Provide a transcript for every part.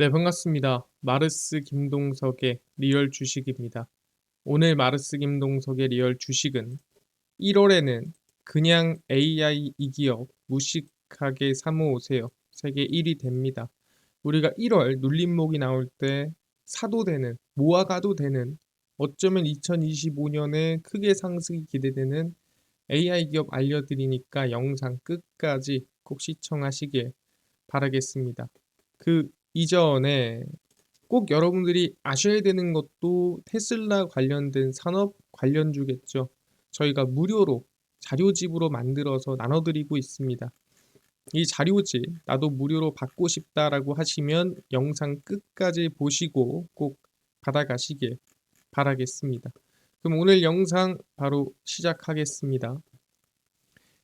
네, 반갑습니다. 마르스 김동석의 리얼 주식입니다. 오늘 마르스 김동석의 리얼 주식은 1월에는 그냥 AI 이 기업 무식하게 사모으세요. 세계 1위 됩니다. 우리가 1월 눌림목이 나올 때 사도 되는, 모아가도 되는, 어쩌면 2025년에 크게 상승이 기대되는 AI 기업 알려드리니까 영상 끝까지 꼭 시청하시길 바라겠습니다. 그 이전에 꼭 여러분들이 아셔야 되는 것도 테슬라 관련된 산업 관련주겠죠. 저희가 무료로 자료집으로 만들어서 나눠드리고 있습니다. 이 자료집 나도 무료로 받고 싶다라고 하시면 영상 끝까지 보시고 꼭 받아가시길 바라겠습니다. 그럼 오늘 영상 바로 시작하겠습니다.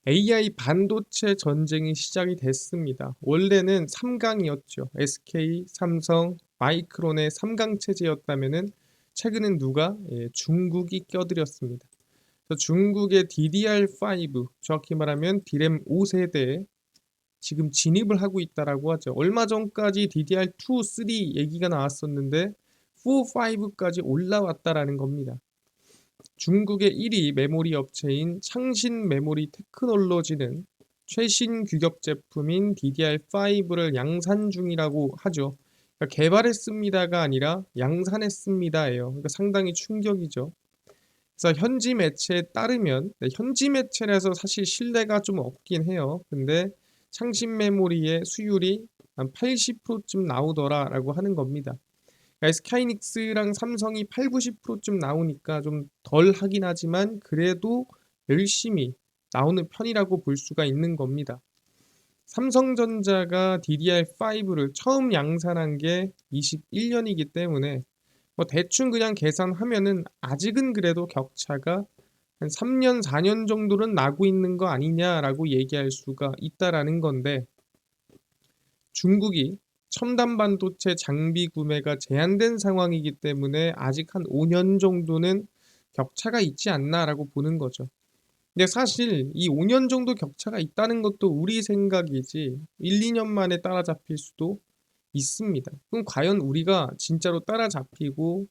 AI 반도체 전쟁이 시작이 됐습니다. 원래는 3강이었죠. SK, 삼성, 마이크론의 3강 체제였다면은 최근엔 누가? 중국이 껴들였습니다. 그래서 중국의 DDR5, 정확히 말하면 디램 5세대에 지금 진입을 하고 있다라고 하죠. 얼마 전까지 DDR2, 3 얘기가 나왔었는데 4, 5까지 올라왔다라는 겁니다. 중국의 1위 메모리 업체인 창신 메모리 테크놀로지는 최신 규격 제품인 DDR5를 양산 중이라고 하죠. 그러니까 개발했습니다가 아니라 양산했습니다예요. 그러니까 상당히 충격이죠. 그래서 현지 매체에 따르면, 현지 매체라서 사실 신뢰가 좀 없긴 해요. 근데 창신 메모리의 수율이 한 80%쯤 나오더라라고 하는 겁니다. SK하이닉스랑 삼성이 8, 90%쯤 나오니까 좀 덜 하긴 하지만 그래도 열심히 나오는 편이라고 볼 수가 있는 겁니다. 삼성전자가 DDR5를 처음 양산한 게 21년이기 때문에 뭐 대충 그냥 계산하면은 아직은 그래도 격차가 한 3년, 4년 정도는 나고 있는 거 아니냐라고 얘기할 수가 있다라는 건데, 중국이 첨단 반도체 장비 구매가 제한된 상황이기 때문에 아직 한 5년 정도는 격차가 있지 않나라고 보는 거죠. 근데 사실 이 5년 정도 격차가 있다는 것도 우리 생각이지 1, 2년 만에 따라잡힐 수도 있습니다. 그럼 과연 우리가 진짜로 따라잡히고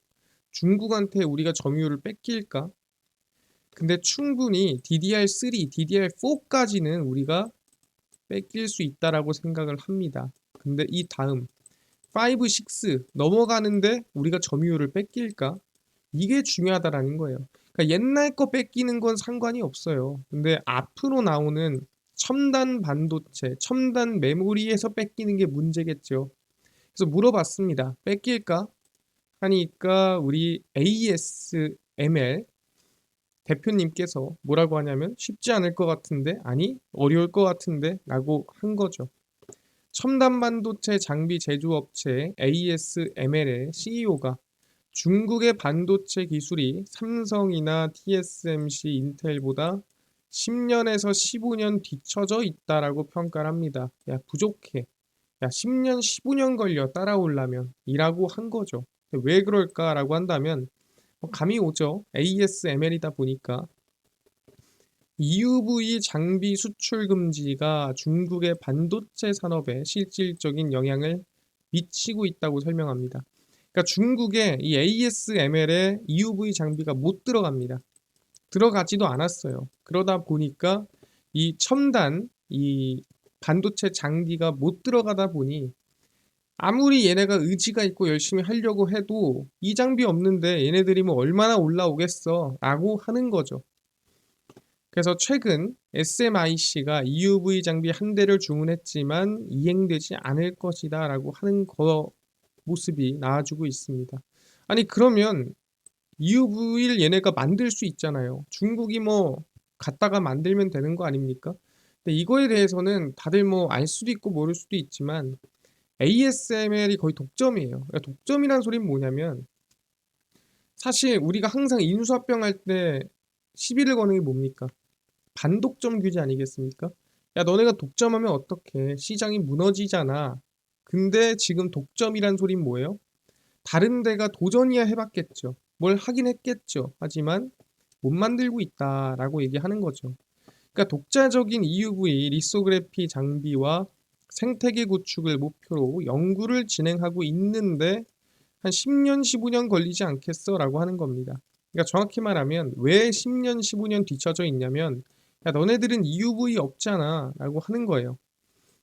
중국한테 우리가 점유율을 뺏길까? 근데 충분히 DDR3, DDR4까지는 우리가 뺏길 수 있다라고 생각을 합니다. 근데 이 다음 5, 6 넘어가는데 우리가 점유율을 뺏길까? 이게 중요하다라는 거예요. 그러니까 옛날 거 뺏기는 건 상관이 없어요. 근데 앞으로 나오는 첨단 반도체, 첨단 메모리에서 뺏기는 게 문제겠죠. 그래서 물어봤습니다. 뺏길까? 하니까 우리 ASML 대표님께서 뭐라고 하냐면 쉽지 않을 것 같은데, 아니 어려울 것 같은데 라고 한 거죠. 첨단 반도체 장비 제조업체 ASML의 CEO가 중국의 반도체 기술이 삼성이나 TSMC, 인텔보다 10년에서 15년 뒤처져 있다라고 평가를 합니다. 야, 부족해. 야, 10년, 15년 걸려 따라오려면 이라고 한 거죠. 왜 그럴까라고 한다면 감이 오죠. ASML이다 보니까 EUV 장비 수출 금지가 중국의 반도체 산업에 실질적인 영향을 미치고 있다고 설명합니다. 그러니까 중국에 이 ASML에 EUV 장비가 못 들어갑니다. 들어가지도 않았어요. 그러다 보니까 이 첨단 이 반도체 장비가 못 들어가다 보니 아무리 얘네가 의지가 있고 열심히 하려고 해도 이 장비 없는데 얘네들이 뭐 얼마나 올라오겠어 라고 하는 거죠. 그래서 최근 SMIC가 EUV 장비 한 대를 주문했지만 이행되지 않을 것이다 라고 하는 모습이 나와주고 있습니다. 아니 그러면 EUV를 얘네가 만들 수 있잖아요. 중국이 뭐 갖다가 만들면 되는 거 아닙니까? 근데 이거에 대해서는 다들 뭐 알 수도 있고 모를 수도 있지만 ASML이 거의 독점이에요. 그러니까 독점이란 소리는 뭐냐면 사실 우리가 항상 인수합병 할 때 시비를 거는 게 뭡니까? 반독점 규제 아니겠습니까? 야, 너네가 독점하면 어떡해? 시장이 무너지잖아. 근데 지금 독점이란 소린 뭐예요? 다른 데가 도전이야 해봤겠죠. 뭘 하긴 했겠죠. 하지만 못 만들고 있다라고 얘기하는 거죠. 그러니까 독자적인 EUV 리소그래피 장비와 생태계 구축을 목표로 연구를 진행하고 있는데 한 10년, 15년 걸리지 않겠어? 라고 하는 겁니다. 그러니까 정확히 말하면 왜 10년, 15년 뒤쳐져 있냐면 야, 너네들은 EUV 없잖아 라고 하는 거예요.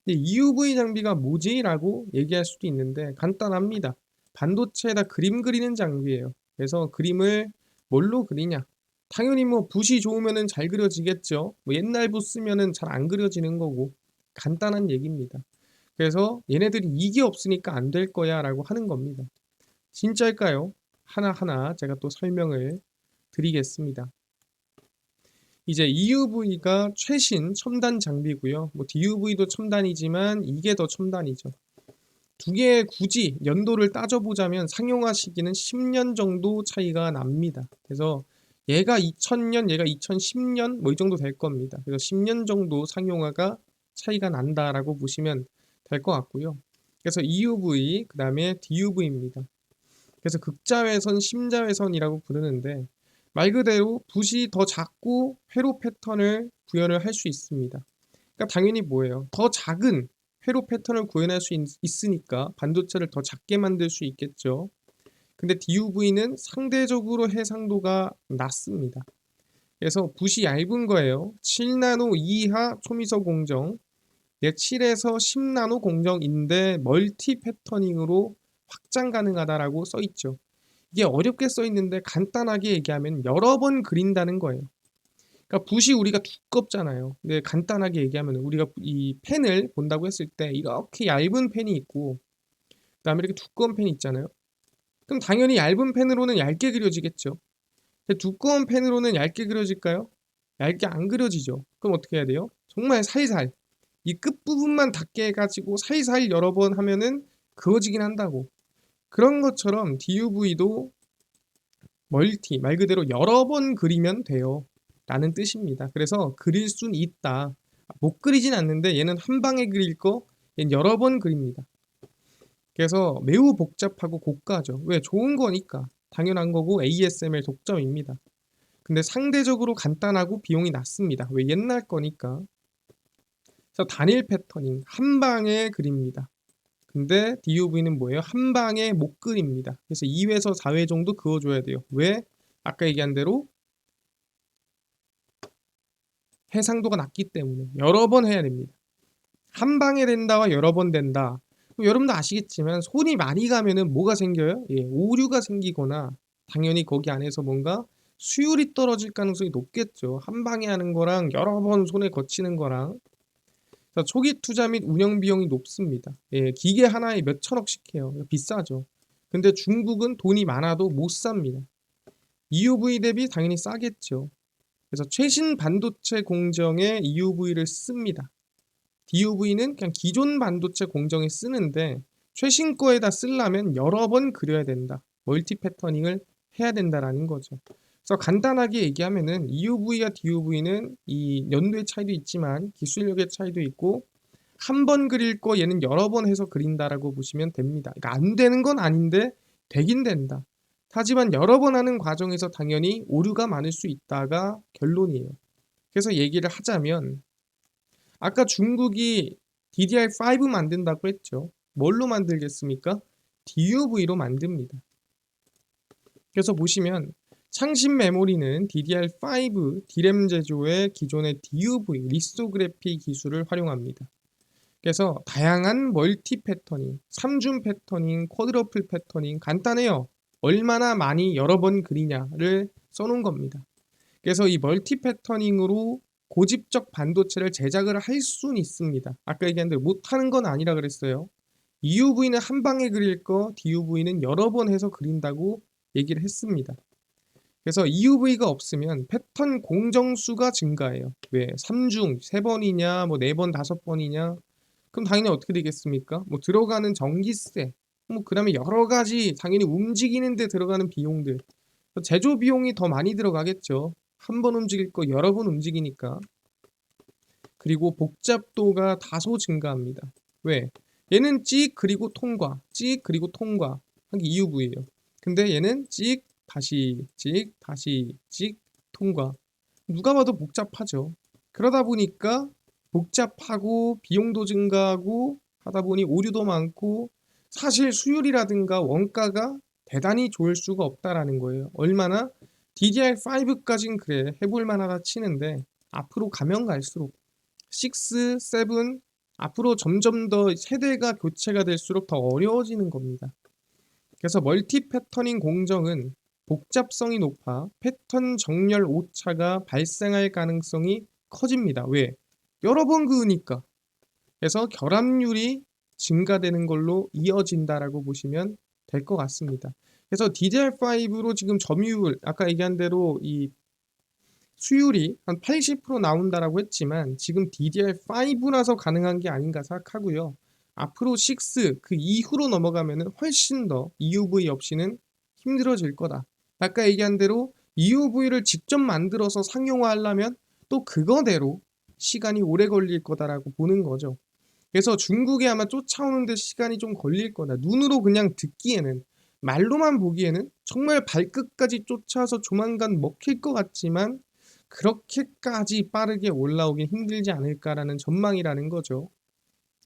근데 EUV 장비가 뭐지? 라고 얘기할 수도 있는데 간단합니다. 반도체에다 그림 그리는 장비예요. 그래서 그림을 뭘로 그리냐? 당연히 뭐 붓이 좋으면은 잘 그려지겠죠. 뭐 옛날 붓 쓰면은 잘 안 그려지는 거고 간단한 얘기입니다. 그래서 얘네들이 이게 없으니까 안 될 거야 라고 하는 겁니다. 진짜일까요? 하나하나 제가 또 설명을 드리겠습니다. 이제 EUV가 최신 첨단 장비고요. 뭐 DUV도 첨단이지만 이게 더 첨단이죠. 두 개의 굳이 연도를 따져보자면 상용화 시기는 10년 정도 차이가 납니다. 그래서 얘가 2000년, 얘가 2010년 뭐 이 정도 될 겁니다. 그래서 10년 정도 상용화가 차이가 난다라고 보시면 될 것 같고요. 그래서 EUV, 그 다음에 DUV입니다. 그래서 극자외선, 심자외선이라고 부르는데 말 그대로 붓이 더 작고 회로 패턴을 구현을 할 수 있습니다. 그러니까 당연히 뭐예요? 더 작은 회로 패턴을 구현할 수 있으니까 반도체를 더 작게 만들 수 있겠죠. 근데 DUV는 상대적으로 해상도가 낮습니다. 그래서 붓이 얇은 거예요. 7나노 이하 초미소 공정, 7에서 10나노 공정인데 멀티 패터닝으로 확장 가능하다라고 써 있죠. 이게 어렵게 써 있는데 간단하게 얘기하면 여러 번 그린다는 거예요. 그러니까 붓이 우리가 두껍잖아요. 근데 간단하게 얘기하면 우리가 이 펜을 본다고 했을 때 이렇게 얇은 펜이 있고 그다음에 이렇게 두꺼운 펜이 있잖아요. 그럼 당연히 얇은 펜으로는 얇게 그려지겠죠. 근데 두꺼운 펜으로는 얇게 그려질까요? 얇게 안 그려지죠. 그럼 어떻게 해야 돼요? 정말 살살 이 끝부분만 닿게 해가지고 살살 여러 번 하면은 그어지긴 한다고. 그런 것처럼 DUV도 멀티, 말 그대로 여러 번 그리면 돼요. 라는 뜻입니다. 그래서 그릴 순 있다. 못 그리진 않는데 얘는 한 방에 그릴 거, 얘는 여러 번 그립니다. 그래서 매우 복잡하고 고가죠. 왜? 좋은 거니까. 당연한 거고 ASML 독점입니다. 근데 상대적으로 간단하고 비용이 낮습니다. 왜? 옛날 거니까. 그래서 단일 패터닝, 한 방에 그립니다. 근데 DUV는 뭐예요? 한 방에 못 그립니다. 그래서 2회에서 4회 정도 그어줘야 돼요. 왜? 아까 얘기한 대로 해상도가 낮기 때문에 여러 번 해야 됩니다. 한 방에 된다와 여러 번 된다. 여러분도 아시겠지만 손이 많이 가면은 뭐가 생겨요? 예, 오류가 생기거나 당연히 거기 안에서 뭔가 수율이 떨어질 가능성이 높겠죠. 한 방에 하는 거랑 여러 번 손에 거치는 거랑 초기 투자 및 운영 비용이 높습니다. 예, 기계 하나에 몇 천억씩 해요. 비싸죠. 근데 중국은 돈이 많아도 못 삽니다. EUV 대비 당연히 싸겠죠. 그래서 최신 반도체 공정에 EUV를 씁니다. DUV는 그냥 기존 반도체 공정에 쓰는데 최신 거에다 쓰려면 여러 번 그려야 된다. 멀티 패터닝을 해야 된다라는 거죠. 그래서 간단하게 얘기하면은 EUV와 DUV는 이 연도의 차이도 있지만 기술력의 차이도 있고 한 번 그릴 거 얘는 여러 번 해서 그린다라고 보시면 됩니다. 그러니까 안 되는 건 아닌데 되긴 된다. 하지만 여러 번 하는 과정에서 당연히 오류가 많을 수 있다가 결론이에요. 그래서 얘기를 하자면 아까 중국이 DDR5 만든다고 했죠. 뭘로 만들겠습니까? DUV로 만듭니다. 그래서 보시면 창신 메모리는 DDR5 D램 제조의 기존의 DUV 리소그래피 기술을 활용합니다. 그래서 다양한 멀티 패터닝, 3중 패터닝, 쿼드러플 패터닝 간단해요. 얼마나 많이 여러 번 그리냐를 써놓은 겁니다. 그래서 이 멀티 패터닝으로 고집적 반도체를 제작을 할 수는 있습니다. 아까 얘기했는데 못하는 건 아니라 그랬어요. EUV는 한 방에 그릴 거, DUV는 여러 번 해서 그린다고 얘기를 했습니다. 그래서 EUV가 없으면 패턴 공정수가 증가해요. 왜? 3중, 3번이냐, 뭐 4번, 5번이냐. 그럼 당연히 어떻게 되겠습니까? 뭐 들어가는 전기세, 뭐 그다음에 여러 가지 당연히 움직이는 데 들어가는 비용들. 제조 비용이 더 많이 들어가겠죠. 한 번 움직일 거 여러 번 움직이니까. 그리고 복잡도가 다소 증가합니다. 왜? 얘는 찍 그리고 통과, 찍 그리고 통과 한 게 EUV예요. 근데 얘는 찍 다시 찍 다시 찍 통과. 누가 봐도 복잡하죠. 그러다 보니까 복잡하고 비용도 증가하고 하다 보니 오류도 많고 사실 수율이라든가 원가가 대단히 좋을 수가 없다라는 거예요. 얼마나 DDR5까진 그래 해볼 만하다 치는데 앞으로 가면 갈수록 6, 7 앞으로 점점 더 세대가 교체가 될수록 더 어려워지는 겁니다. 그래서 멀티 패터닝 공정은 복잡성이 높아 패턴 정렬 오차가 발생할 가능성이 커집니다. 왜? 여러 번 그으니까. 그래서 결합률이 증가되는 걸로 이어진다라고 보시면 될 것 같습니다. 그래서 DDR5로 지금 점유율, 아까 얘기한 대로 이 수율이 한 80% 나온다라고 했지만 지금 DDR5라서 가능한 게 아닌가 생각하고요. 앞으로 6, 그 이후로 넘어가면은 훨씬 더 EUV 없이는 힘들어질 거다. 아까 얘기한 대로 EUV를 직접 만들어서 상용화하려면 또 그거대로 시간이 오래 걸릴 거다라고 보는 거죠. 그래서 중국에 아마 쫓아오는데 시간이 좀 걸릴 거다. 눈으로 그냥 듣기에는, 말로만 보기에는 정말 발끝까지 쫓아서 조만간 먹힐 것 같지만 그렇게까지 빠르게 올라오긴 힘들지 않을까라는 전망이라는 거죠.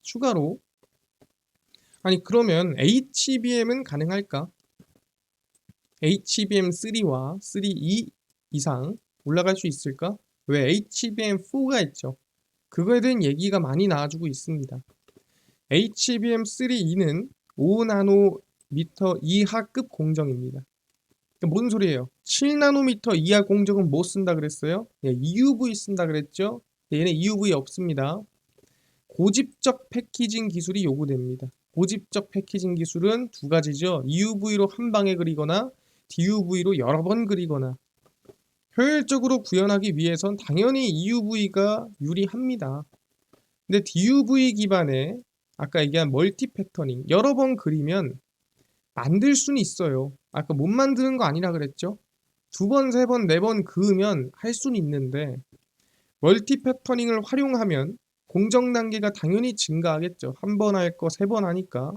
추가로 아니 그러면 HBM은 가능할까? HBM3와 3E 이상 올라갈 수 있을까? 왜 HBM4가 있죠. 그거에 대한 얘기가 많이 나와주고 있습니다. HBM3E는 5나노미터 이하급 공정입니다. 뭔 소리예요? 7나노미터 이하 공정은 뭐 쓴다 그랬어요? 네, EUV 쓴다 그랬죠? 네, 얘는 EUV 없습니다. 고집적 패키징 기술이 요구됩니다. 고집적 패키징 기술은 두 가지죠. EUV로 한 방에 그리거나 DUV로 여러 번 그리거나. 효율적으로 구현하기 위해선 당연히 EUV가 유리합니다. 근데 DUV 기반의 아까 얘기한 멀티 패터닝 여러 번 그리면 만들 수는 있어요. 아까 못 만드는 거 아니라 그랬죠? 두 번, 세 번, 네 번 그으면 할 수는 있는데 멀티 패터닝을 활용하면 공정 단계가 당연히 증가하겠죠. 한 번 할 거 세 번 하니까.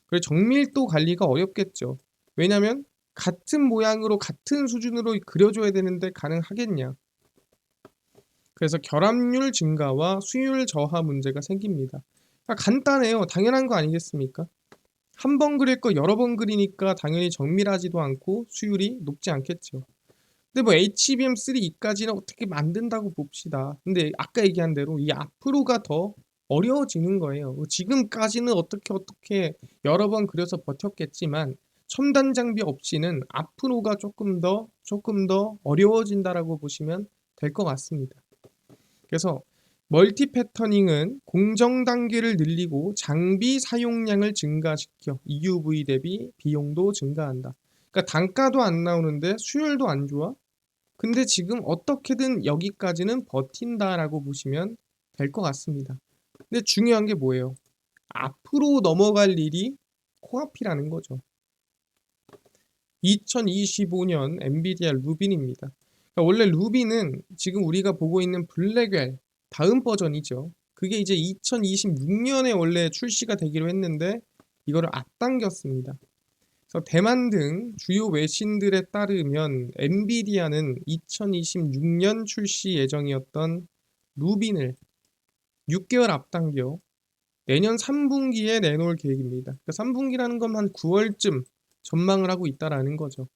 그리고 정밀도 관리가 어렵겠죠. 왜냐면 같은 모양으로 같은 수준으로 그려줘야 되는데 가능하겠냐. 그래서 결합률 증가와 수율 저하 문제가 생깁니다. 간단해요. 당연한 거 아니겠습니까? 한 번 그릴 거 여러 번 그리니까 당연히 정밀하지도 않고 수율이 높지 않겠죠. 근데 뭐 HBM3E까지는 어떻게 만든다고 봅시다. 근데 아까 얘기한 대로 이 앞으로가 더 어려워지는 거예요. 지금까지는 어떻게 여러 번 그려서 버텼겠지만 첨단 장비 없이는 앞으로가 조금 더 어려워진다라고 보시면 될 것 같습니다. 그래서 멀티 패터닝은 공정 단계를 늘리고 장비 사용량을 증가시켜 EUV 대비 비용도 증가한다. 그러니까 단가도 안 나오는데 수율도 안 좋아? 근데 지금 어떻게든 여기까지는 버틴다라고 보시면 될 것 같습니다. 근데 중요한 게 뭐예요? 앞으로 넘어갈 일이 코앞이라는 거죠. 2025년 엔비디아 루빈입니다. 그러니까 원래 루빈은 지금 우리가 보고 있는 블랙웰 다음 버전이죠. 그게 이제 2026년에 원래 출시가 되기로 했는데 이거를 앞당겼습니다. 그래서 대만 등 주요 외신들에 따르면 엔비디아는 2026년 출시 예정이었던 루빈을 6개월 앞당겨 내년 3분기에 내놓을 계획입니다. 그러니까 3분기라는 건 한 9월쯤 전망을 하고 있다라는 거죠.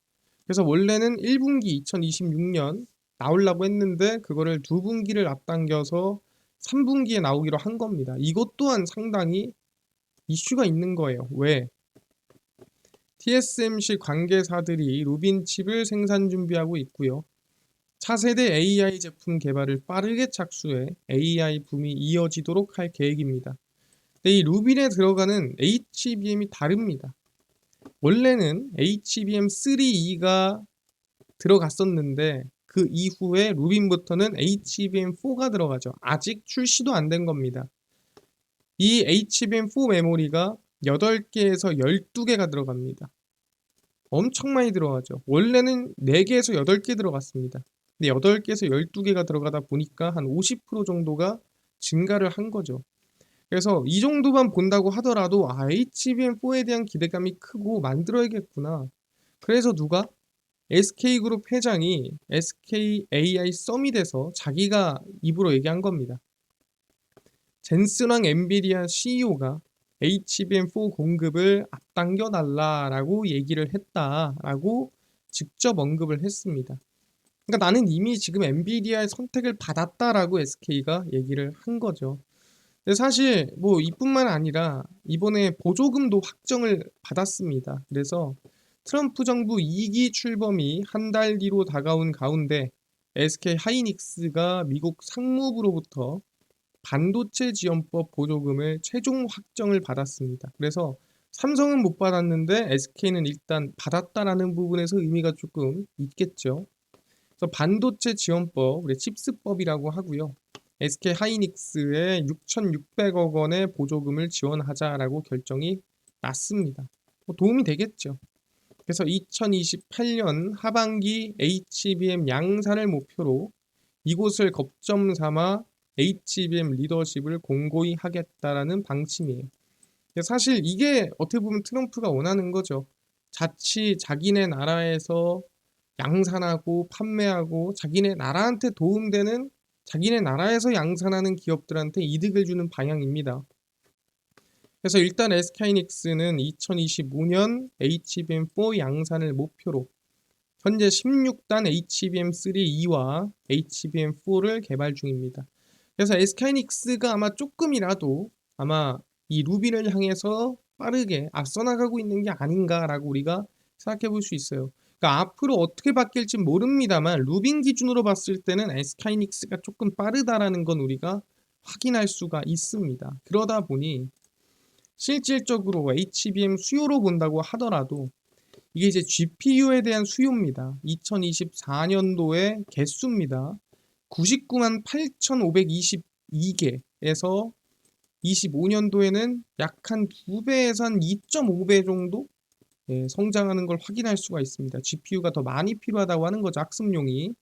그래서 원래는 1분기 2026년 나오려고 했는데 그거를 2분기를 앞당겨서 3분기에 나오기로 한 겁니다. 이것 또한 상당히 이슈가 있는 거예요. 왜? TSMC 관계사들이 루빈 칩을 생산 준비하고 있고요. 차세대 AI 제품 개발을 빠르게 착수해 AI 붐이 이어지도록 할 계획입니다. 근데 이 루빈에 들어가는 HBM이 다릅니다. 원래는 HBM3E가 들어갔었는데 그 이후에 루빈부터는 HBM4가 들어가죠. 아직 출시도 안 된 겁니다. 이 HBM4 메모리가 8개에서 12개가 들어갑니다. 엄청 많이 들어가죠. 원래는 4개에서 8개 들어갔습니다. 근데 8개에서 12개가 들어가다 보니까 한 50% 정도가 증가를 한 거죠. 그래서 이 정도만 본다고 하더라도 HBM4에 대한 기대감이 크고 만들어야겠구나. 그래서 누가? SK그룹 회장이 SK AI 서밋에서 자기가 입으로 얘기한 겁니다. 젠슨왕 엔비디아 CEO가 HBM4 공급을 앞당겨 달라라고 얘기를 했다라고 직접 언급을 했습니다. 그러니까 나는 이미 지금 엔비디아의 선택을 받았다라고 SK가 얘기를 한 거죠. 근데 사실 뭐 이뿐만 아니라 이번에 보조금도 확정을 받았습니다. 그래서 트럼프 정부 2기 출범이 한 달 뒤로 다가온 가운데 SK 하이닉스가 미국 상무부로부터 반도체 지원법 보조금을 최종 확정을 받았습니다. 그래서 삼성은 못 받았는데 SK는 일단 받았다라는 부분에서 의미가 조금 있겠죠. 그래서 반도체 지원법, 우리 칩스법이라고 하고요. SK 하이닉스에 6,600억 원의 보조금을 지원하자라고 결정이 났습니다. 도움이 되겠죠. 그래서 2028년 하반기 HBM 양산을 목표로 이곳을 거점 삼아 HBM 리더십을 공고히 하겠다라는 방침이에요. 사실 이게 어떻게 보면 트럼프가 원하는 거죠. 자칫 자기네 나라에서 양산하고 판매하고 자기네 나라한테 도움되는, 자기네 나라에서 양산하는 기업들한테 이득을 주는 방향입니다. 그래서 일단 SK하이닉스는 2025년 HBM4 양산을 목표로 현재 16단 HBM3E와 HBM4를 개발 중입니다. 그래서 SK하이닉스가 아마 조금이라도 아마 이 루빈을 향해서 빠르게 앞서 나가고 있는 게 아닌가라고 우리가 생각해 볼 수 있어요. 그러니까 앞으로 어떻게 바뀔지 모릅니다만 루빈 기준으로 봤을 때는 SK하이닉스가 조금 빠르다라는 건 우리가 확인할 수가 있습니다. 그러다 보니 실질적으로 HBM 수요로 본다고 하더라도 이게 이제 GPU에 대한 수요입니다. 2024년도의 개수입니다. 99만 8,522개에서 25년도에는 약 한 2배에서 한 2.5배 정도 성장하는 걸 확인할 수가 있습니다. GPU가 더 많이 필요하다고 하는 거죠. 학습용이.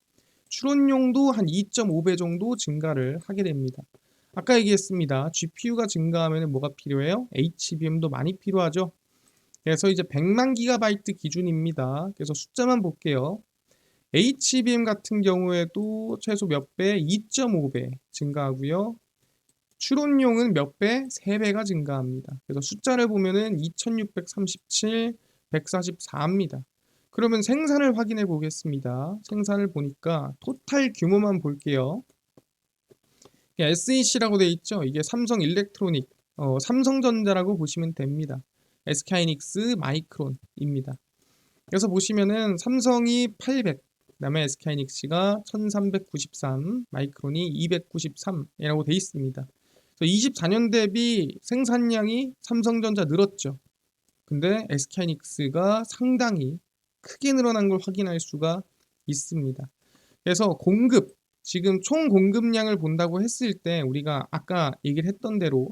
추론용도 한 2.5배 정도 증가를 하게 됩니다. 아까 얘기했습니다. GPU가 증가하면 뭐가 필요해요? HBM도 많이 필요하죠. 그래서 이제 100만 기가바이트 기준입니다. 그래서 숫자만 볼게요. HBM 같은 경우에도 최소 몇 배? 2.5배 증가하고요. 추론용은 몇 배? 3배가 증가합니다. 그래서 숫자를 보면은 2637, 144입니다. 그러면 생산을 확인해 보겠습니다. 생산을 보니까 토탈 규모만 볼게요. SEC라고 되어 있죠. 이게 삼성 일렉트로닉, 삼성전자라고 보시면 됩니다. SK하이닉스 마이크론입니다. 그래서 보시면은 삼성이 800, 그다음에 SK하이닉스가 1393, 마이크론이 293이라고 되어 있습니다. 그래서 24년 대비 생산량이 삼성전자 늘었죠. 근데 SK하이닉스가 상당히 크게 늘어난 걸 확인할 수가 있습니다. 그래서 공급, 지금 총 공급량을 본다고 했을 때 우리가 아까 얘기를 했던 대로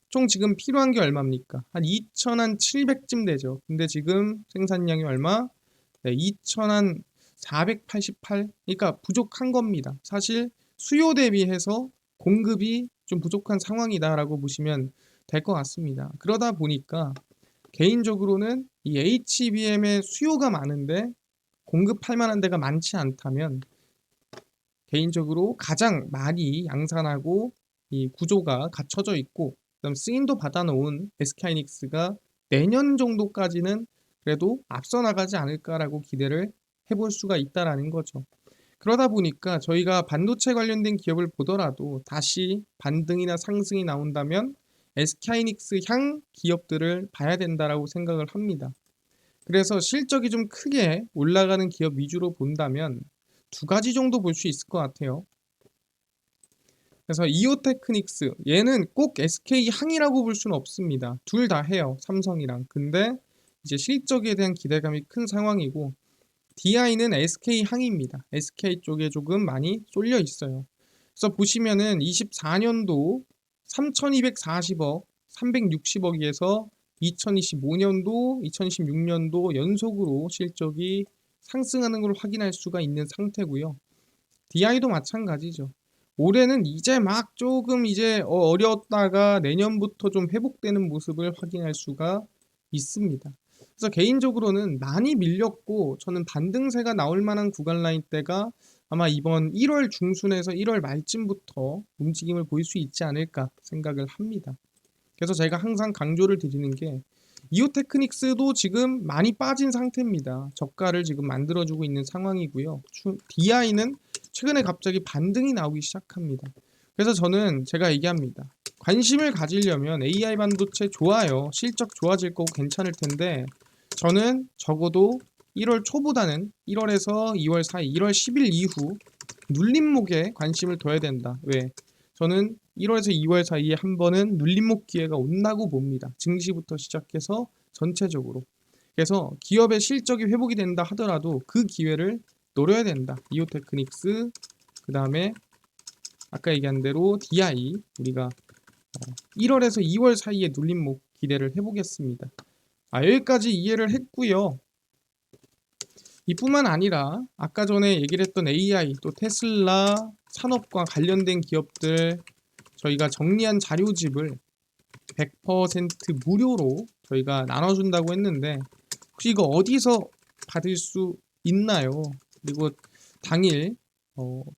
총 지금 필요한 게 얼마입니까? 한 2,700쯤 되죠. 근데 지금 생산량이 얼마? 네, 2,488. 그러니까 부족한 겁니다. 사실 수요 대비해서 공급이 좀 부족한 상황이다라고 보시면 될 것 같습니다. 그러다 보니까 개인적으로는 이 HBM의 수요가 많은데 공급할 만한 데가 많지 않다면 개인적으로 가장 많이 양산하고 이 구조가 갖춰져 있고 그다음 승인도 받아놓은 SK하이닉스가 내년 정도까지는 그래도 앞서 나가지 않을까라고 기대를 해볼 수가 있다라는 거죠. 그러다 보니까 저희가 반도체 관련된 기업을 보더라도 다시 반등이나 상승이 나온다면 SK하이닉스 향 기업들을 봐야 된다라고 생각을 합니다. 그래서 실적이 좀 크게 올라가는 기업 위주로 본다면 두 가지 정도 볼 수 있을 것 같아요. 그래서 이오테크닉스, 얘는 꼭 SK 향이라고 볼 수는 없습니다. 둘 다 해요, 삼성이랑. 근데 이제 실적에 대한 기대감이 큰 상황이고 DI는 SK 향입니다. SK 쪽에 조금 많이 쏠려 있어요. 그래서 보시면은 24년도 3,240억, 360억에서 2025년도, 2026년도 연속으로 실적이 상승하는 걸 확인할 수가 있는 상태고요. DI도 마찬가지죠. 올해는 이제 막 조금 이제 어려웠다가 내년부터 좀 회복되는 모습을 확인할 수가 있습니다. 그래서 개인적으로는 많이 밀렸고 저는 반등세가 나올 만한 구간 라인 대가 아마 이번 1월 중순에서 1월 말쯤부터 움직임을 보일 수 있지 않을까 생각을 합니다. 그래서 제가 항상 강조를 드리는 게 이오테크닉스도 지금 많이 빠진 상태입니다. 저가를 지금 만들어주고 있는 상황이고요. DI는 최근에 갑자기 반등이 나오기 시작합니다. 그래서 저는 제가 얘기합니다. 관심을 가지려면 AI 반도체 좋아요. 실적 좋아질 거고 괜찮을 텐데 저는 적어도 1월 초보다는 1월에서 2월 사이, 1월 10일 이후 눌림목에 관심을 둬야 된다. 왜? 저는 1월에서 2월 사이에 한 번은 눌림목 기회가 온다고 봅니다. 증시부터 시작해서 전체적으로. 그래서 기업의 실적이 회복이 된다 하더라도 그 기회를 노려야 된다. 이오테크닉스, 그 다음에 아까 얘기한 대로 DI 우리가 1월에서 2월 사이에 눌림목 기대를 해보겠습니다. 여기까지 이해를 했고요. 이뿐만 아니라 아까 전에 얘기를 했던 AI 또 테슬라 산업과 관련된 기업들 저희가 정리한 자료집을 100% 무료로 저희가 나눠준다고 했는데 혹시 이거 어디서 받을 수 있나요? 그리고 당일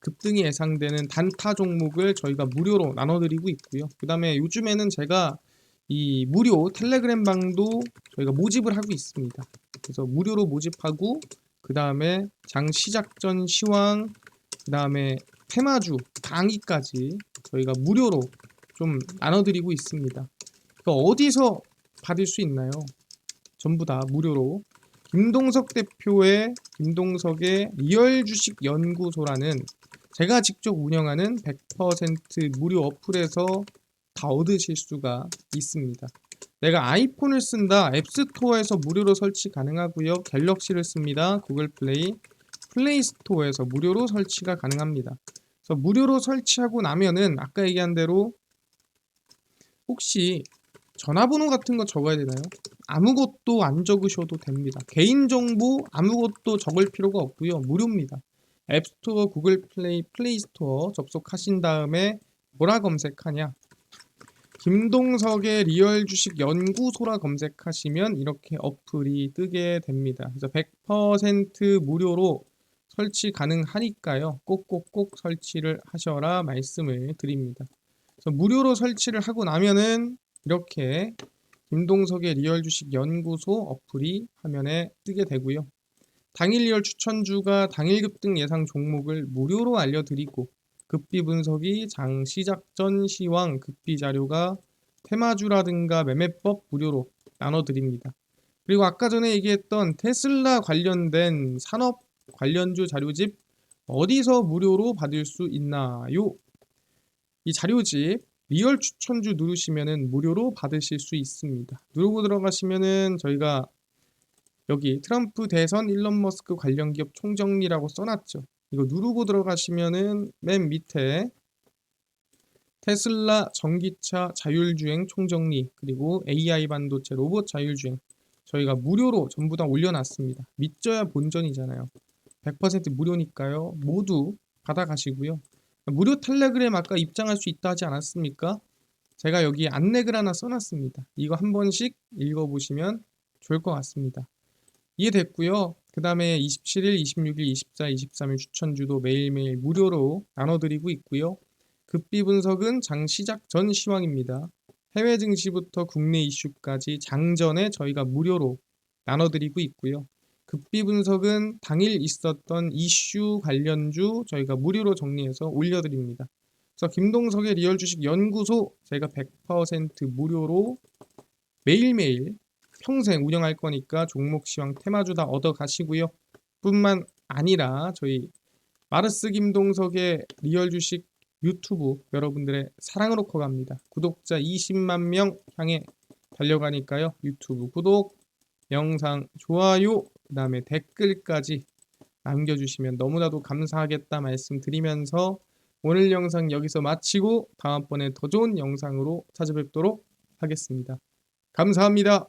급등이 예상되는 단타 종목을 저희가 무료로 나눠드리고 있고요. 그 다음에 요즘에는 제가 이 무료 텔레그램 방도 저희가 모집을 하고 있습니다. 그래서 무료로 모집하고 그 다음에 장 시작 전 시황, 그 다음에 테마주 강의까지 저희가 무료로 좀 나눠드리고 있습니다. 어디서 받을 수 있나요? 전부 다 무료로 김동석 대표의 김동석의 리얼 주식 연구소라는 제가 직접 운영하는 100% 무료 어플에서 다 얻으실 수가 있습니다. 내가 아이폰을 쓴다 앱스토어에서 무료로 설치 가능하고요. 갤럭시를 씁니다. 구글 플레이 스토어에서 무료로 설치가 가능합니다. 그래서 무료로 설치하고 나면은 아까 얘기한 대로 혹시 전화번호 같은 거 적어야 되나요? 아무것도 안 적으셔도 됩니다. 개인정보 아무것도 적을 필요가 없고요. 무료입니다. 앱스토어, 구글 플레이 스토어 접속하신 다음에 뭐라 검색하냐? 김동석의 리얼 주식 연구소라 검색하시면 이렇게 어플이 뜨게 됩니다. 그래서 100% 무료로 설치 가능하니까요. 꼭꼭꼭 설치를 하셔라 말씀을 드립니다. 그래서 무료로 설치를 하고 나면은 이렇게 김동석의 리얼 주식 연구소 어플이 화면에 뜨게 되고요. 당일 리얼 추천주가 당일 급등 예상 종목을 무료로 알려드리고 급비 분석이 장 시작 전 시황 급비 자료가 테마주라든가 매매법 무료로 나눠드립니다. 그리고 아까 전에 얘기했던 테슬라 관련된 산업 관련주 자료집 어디서 무료로 받을 수 있나요? 이 자료집 리얼 추천주 누르시면은 무료로 받으실 수 있습니다. 누르고 들어가시면은 저희가 여기 트럼프 대선 일론 머스크 관련 기업 총정리라고 써놨죠. 이거 누르고 들어가시면은 맨 밑에 테슬라 전기차 자율주행 총정리 그리고 AI 반도체 로봇 자율주행 저희가 무료로 전부 다 올려놨습니다. 믿져야 본전이잖아요. 100% 무료니까요. 모두 받아가시고요. 무료 텔레그램 아까 입장할 수 있다 하지 않았습니까? 제가 여기 안내글 하나 써놨습니다. 이거 한 번씩 읽어보시면 좋을 것 같습니다. 이해됐고요. 그 다음에 27일, 26일, 24일, 23일 추천주도 매일매일 무료로 나눠드리고 있고요. 급비 분석은 장 시작 전 시황입니다. 해외 증시부터 국내 이슈까지 장전에 저희가 무료로 나눠드리고 있고요. 급비 분석은 당일 있었던 이슈 관련주 저희가 무료로 정리해서 올려드립니다. 그래서 김동석의 리얼 주식 연구소 제가 100% 무료로 매일매일 평생 운영할 거니까 종목 시황 테마주 다 얻어 가시고요. 뿐만 아니라 저희 마르스 김동석의 리얼 주식 유튜브 여러분들의 사랑으로 커갑니다. 구독자 20만 명 향해 달려가니까요. 유튜브 구독, 영상 좋아요, 그 다음에 댓글까지 남겨주시면 너무나도 감사하겠다 말씀드리면서 오늘 영상 여기서 마치고 다음번에 더 좋은 영상으로 찾아뵙도록 하겠습니다. 감사합니다.